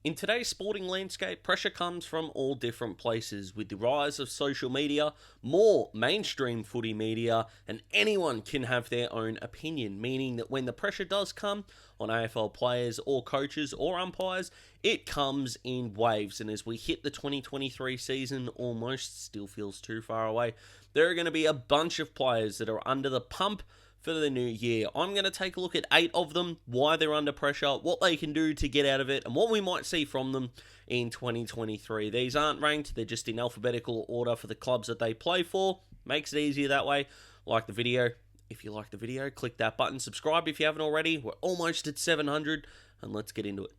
In today's sporting landscape, pressure comes from all different places. With the rise of social media, more mainstream footy media, and anyone can have their own opinion, meaning that when the pressure does come on AFL players or coaches or umpires, it comes in waves. And as we hit the 2023 season, almost still feels too far away, there are going to be a bunch of players that are under the pump for the new year. I'm going to take a look at 8 of them, why they're under pressure, what they can do to get out of it, and what we might see from them in 2023. These aren't ranked, they're just in alphabetical order for the clubs that they play for. Makes it easier that way. Like the video. If you like the video, click that button. Subscribe if you haven't already. We're almost at 700, and let's get into it.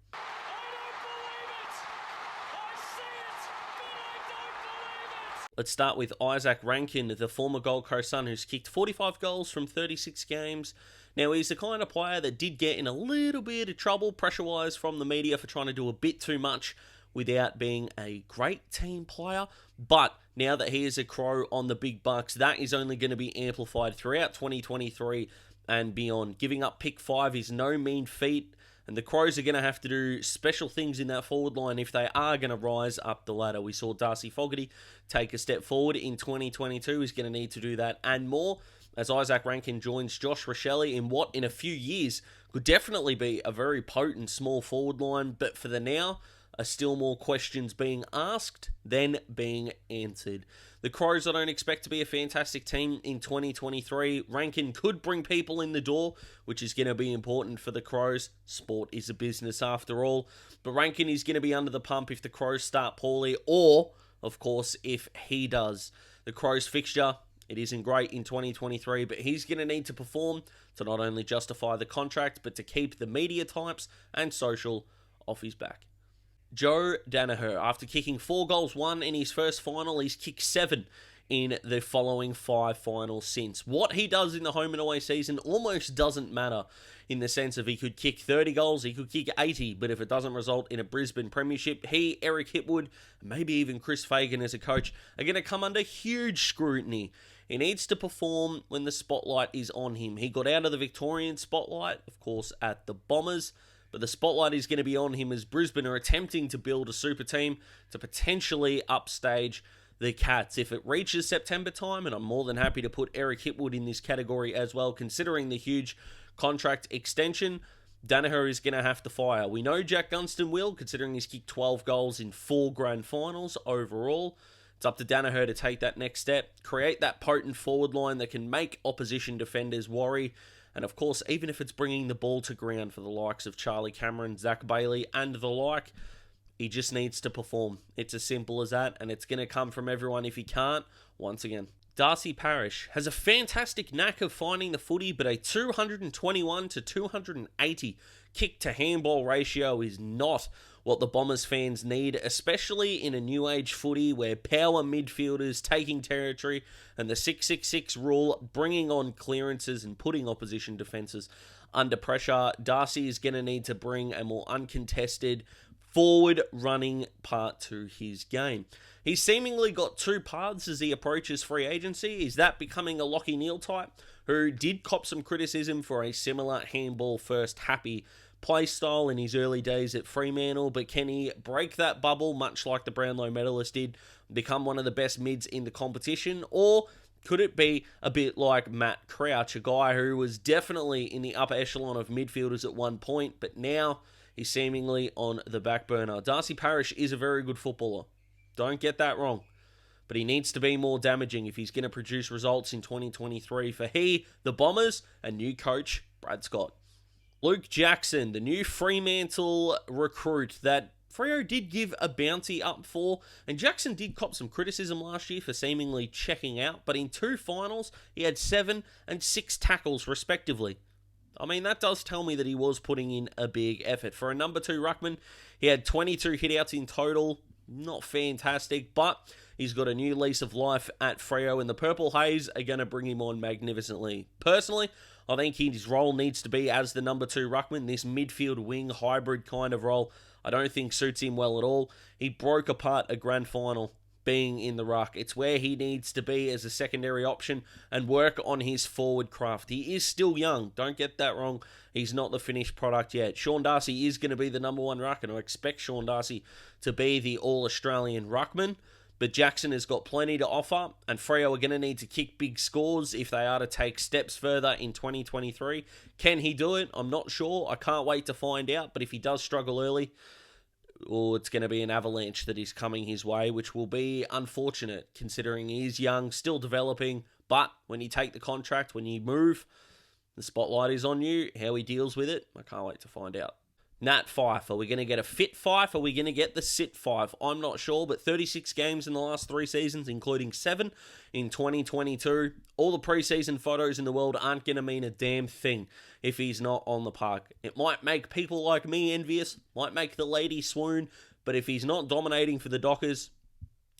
Let's start with Isaac Rankin, the former Gold Coast Sun, who's kicked 45 goals from 36 games. Now, he's the kind of player that did get in a little bit of trouble pressure-wise from the media for trying to do a bit too much without being a great team player. But now that he is a Crow on the big bucks, that is only going to be amplified throughout 2023 and beyond. Giving up pick 5 is no mean feat. And the Crows are going to have to do special things in that forward line if they are going to rise up the ladder. We saw Darcy Fogarty take a step forward in 2022. He's going to need to do that and more as Isaac Rankin joins Josh Rochelle in what in a few years could definitely be a very potent small forward line. But for the now, are still more questions being asked than being answered. The Crows, I don't expect to be a fantastic team in 2023. Rankin could bring people in the door, which is going to be important for the Crows. Sport is a business after all. But Rankin is going to be under the pump if the Crows start poorly, or, of course, if he does. The Crows fixture, it isn't great in 2023, but he's going to need to perform to not only justify the contract, but to keep the media types and social off his back. Joe Daniher, after kicking 4 goals, 1 in his first final, he's kicked 7 in the following 5 finals since. What he does in the home and away season almost doesn't matter in the sense of he could kick 30 goals, he could kick 80, but if it doesn't result in a Brisbane premiership, he, Eric Hipwood, maybe even Chris Fagan as a coach, are going to come under huge scrutiny. He needs to perform when the spotlight is on him. He got out of the Victorian spotlight, of course, at the Bombers, but the spotlight is going to be on him as Brisbane are attempting to build a super team to potentially upstage the Cats. If it reaches September time, and I'm more than happy to put Eric Hipwood in this category as well, considering the huge contract extension, Daniher is going to have to fire. We know Jack Gunston will, considering he's kicked 12 goals in 4 grand finals overall. It's up to Daniher to take that next step, create that potent forward line that can make opposition defenders worry. And of course, even if it's bringing the ball to ground for the likes of Charlie Cameron, Zach Bailey, and the like, he just needs to perform. It's as simple as that, and it's going to come from everyone if he can't, once again. Darcy Parish has a fantastic knack of finding the footy, but a 221 to 280 kick to handball ratio is not what the Bombers fans need, especially in a new age footy where power midfielders taking territory and the 666 rule bringing on clearances and putting opposition defences under pressure. Darcy is going to need to bring a more uncontested forward running part to his game. He's seemingly got 2 paths as he approaches free agency. Is that becoming a Lachie Neale type, who did cop some criticism for a similar handball first happy play style in his early days at Fremantle, but can he break that bubble much like the Brownlow medalist did, become one of the best mids in the competition? Or could it be a bit like Matt Crouch, a guy who was definitely in the upper echelon of midfielders at one point, but now he's seemingly on the back burner? Darcy Parish is a very good footballer. Don't get that wrong. But he needs to be more damaging if he's going to produce results in 2023 for the Bombers, and new coach, Brad Scott. Luke Jackson, the new Fremantle recruit that Freo did give a bounty up for, and Jackson did cop some criticism last year for seemingly checking out, but in 2 finals, he had 7 and 6 tackles respectively. I mean, that does tell me that he was putting in a big effort. For a number 2 ruckman, he had 22 hitouts in total. Not fantastic, but he's got a new lease of life at Freo, and the Purple Haze are going to bring him on magnificently. Personally, I think his role needs to be as the number 2 ruckman, this midfield wing hybrid kind of role. I don't think suits him well at all. He broke apart a grand final being in the ruck. It's where he needs to be as a secondary option and work on his forward craft. He is still young. Don't get that wrong. He's not the finished product yet. Sean Darcy is going to be the number one ruck, and I expect Sean Darcy to be the All-Australian ruckman. But Jackson has got plenty to offer, and Freo are going to need to kick big scores if they are to take steps further in 2023. Can he do it? I'm not sure. I can't wait to find out. But if he does struggle early, it's going to be an avalanche that is coming his way, which will be unfortunate considering he is young, still developing. But when you take the contract, when you move, the spotlight is on you. How he deals with it, I can't wait to find out. Nat Fyfe, are we going to get a fit Fyfe? Are we going to get the sit Fyfe? I'm not sure, but 36 games in the last 3 seasons, including 7 in 2022. All the preseason photos in the world aren't going to mean a damn thing if he's not on the park. It might make people like me envious, might make the lady swoon, but if he's not dominating for the Dockers,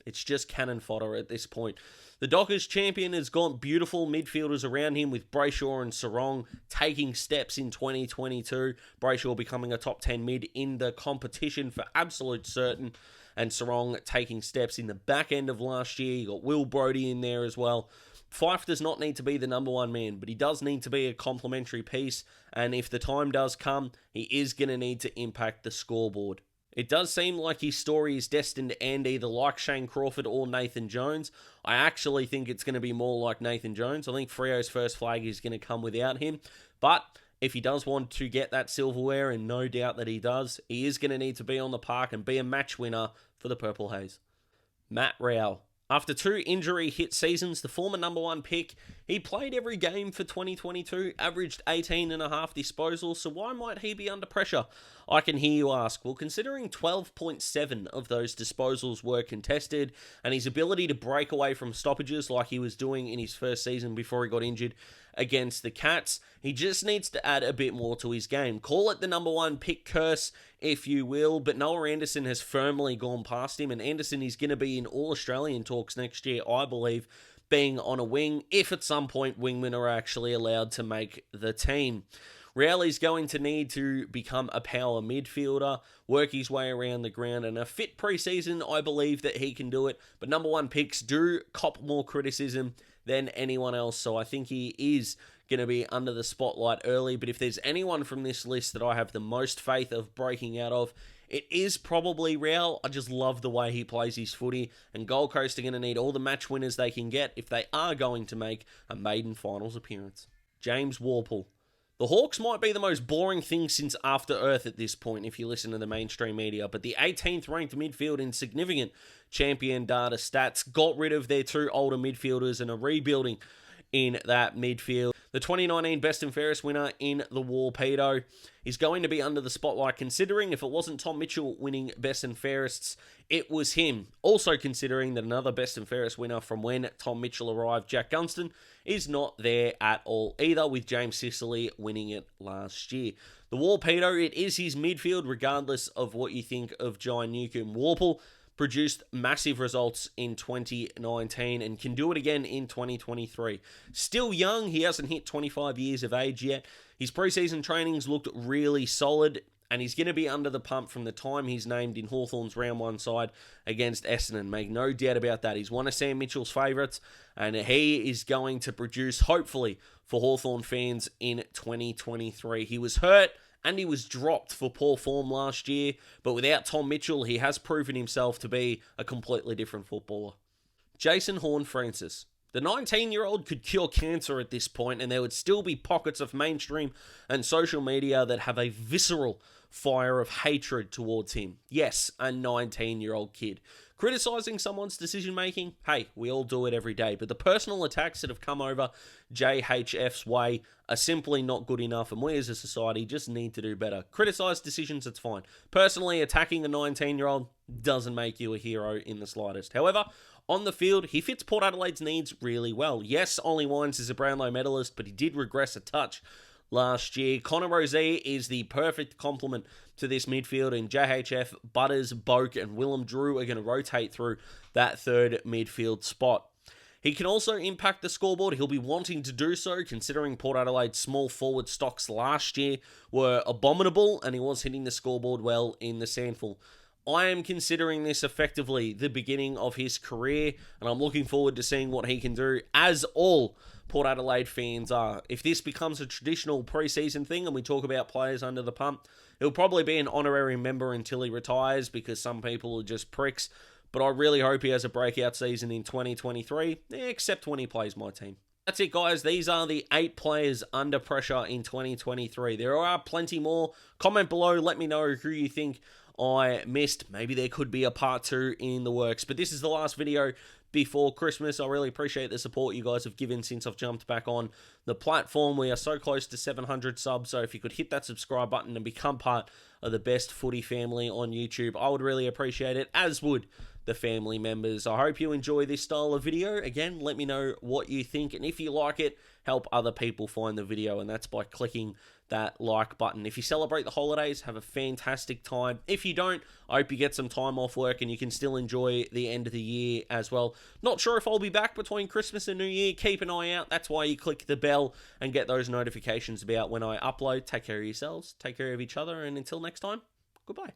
it's just cannon fodder at this point. The Dockers champion has got beautiful midfielders around him with Brayshaw and Sarong taking steps in 2022. Brayshaw becoming a top 10 mid in the competition for absolute certain, and Sarong taking steps in the back end of last year. You got Will Brodie in there as well. Fyfe does not need to be the number one man, but he does need to be a complementary piece, and if the time does come, he is going to need to impact the scoreboard. It does seem like his story is destined to end either like Shane Crawford or Nathan Jones. I actually think it's going to be more like Nathan Jones. I think Freo's first flag is going to come without him. But if he does want to get that silverware, and no doubt that he does, he is going to need to be on the park and be a match winner for the Purple Haze. Matt Rowell. After 2 injury-hit seasons, the former number 1 pick, he played every game for 2022, averaged 18.5 disposals, so why might he be under pressure? I can hear you ask. Well, considering 12.7 of those disposals were contested, and his ability to break away from stoppages like he was doing in his first season before he got injured against the Cats, he just needs to add a bit more to his game. Call it the number 1 pick curse, if you will, but Noah Anderson has firmly gone past him, and Anderson is going to be in All-Australian talks next year, I believe, being on a wing, if at some point wingmen are actually allowed to make the team. Rowley's going to need to become a power midfielder, work his way around the ground, and a fit preseason, I believe that he can do it, but number 1 picks do cop more criticism than anyone else, so I think he is going to be under the spotlight early. But if there's anyone from this list that I have the most faith of breaking out of, it is probably Rowell. I just love the way he plays his footy, and Gold Coast are going to need all the match winners they can get if they are going to make a maiden finals appearance. James Worpel. The Hawks might be the most boring thing since After Earth at this point, if you listen to the mainstream media, but the 18th ranked midfield in significant champion data stats got rid of their 2 older midfielders and are rebuilding in that midfield. The 2019 Best and Fairest winner in the Warpedo is going to be under the spotlight, considering if it wasn't Tom Mitchell winning Best and Fairests, it was him. Also considering that another Best and Fairest winner from when Tom Mitchell arrived, Jack Gunston, is not there at all either, with James Sicily winning it last year. The Warpedo, it is his midfield, regardless of what you think of Jai Newcomb. Worpel produced massive results in 2019 and can do it again in 2023. Still young, he hasn't hit 25 years of age yet. His preseason trainings looked really solid, and he's going to be under the pump from the time he's named in Hawthorn's round 1 side against Essendon. Make no doubt about that. He's one of Sam Mitchell's favourites, and he is going to produce, hopefully, for Hawthorn fans in 2023. He was hurt, and he was dropped for poor form last year, but without Tom Mitchell, he has proven himself to be a completely different footballer. Jason Horne-Francis. The 19-year-old could cure cancer at this point, and there would still be pockets of mainstream and social media that have a visceral fire of hatred towards him. Yes, a 19-year-old kid. Criticising someone's decision-making? Hey, we all do it every day, but the personal attacks that have come over JHF's way are simply not good enough, and we as a society just need to do better. Criticise decisions, it's fine. Personally, attacking a 19-year-old doesn't make you a hero in the slightest. However, on the field, he fits Port Adelaide's needs really well. Yes, Ollie Wines is a Brownlow medalist, but he did regress a touch last year. Connor Rozee is the perfect complement to this midfield, and JHF, Butters, Boak, and Willem Drew are going to rotate through that third midfield spot. He can also impact the scoreboard. He'll be wanting to do so, considering Port Adelaide's small forward stocks last year were abominable, and he was hitting the scoreboard well in the Sandful. I am considering this effectively the beginning of his career, and I'm looking forward to seeing what he can do, as all Port Adelaide fans are. If this becomes a traditional preseason thing and we talk about players under the pump, he'll probably be an honorary member until he retires, because some people are just pricks. But I really hope he has a breakout season in 2023, except when he plays my team. That's it, guys. These are the 8 players under pressure in 2023. There are plenty more. Comment below. Let me know who you think I missed. Maybe there could be a part 2 in the works. But this is the last video before Christmas. I really appreciate the support you guys have given since I've jumped back on the platform. We are so close to 700 subs, so if you could hit that subscribe button and become part of the best footy family on YouTube, I would really appreciate it, as would the family members. I hope you enjoy this style of video. Again, let me know what you think, and if you like it, help other people find the video, and that's by clicking that like button. If you celebrate the holidays, have a fantastic time. If you don't, I hope you get some time off work and you can still enjoy the end of the year as well. Not sure if I'll be back between Christmas and New Year. Keep an eye out. That's why you click the bell and get those notifications about when I upload. Take care of yourselves, take care of each other, and until next time, goodbye.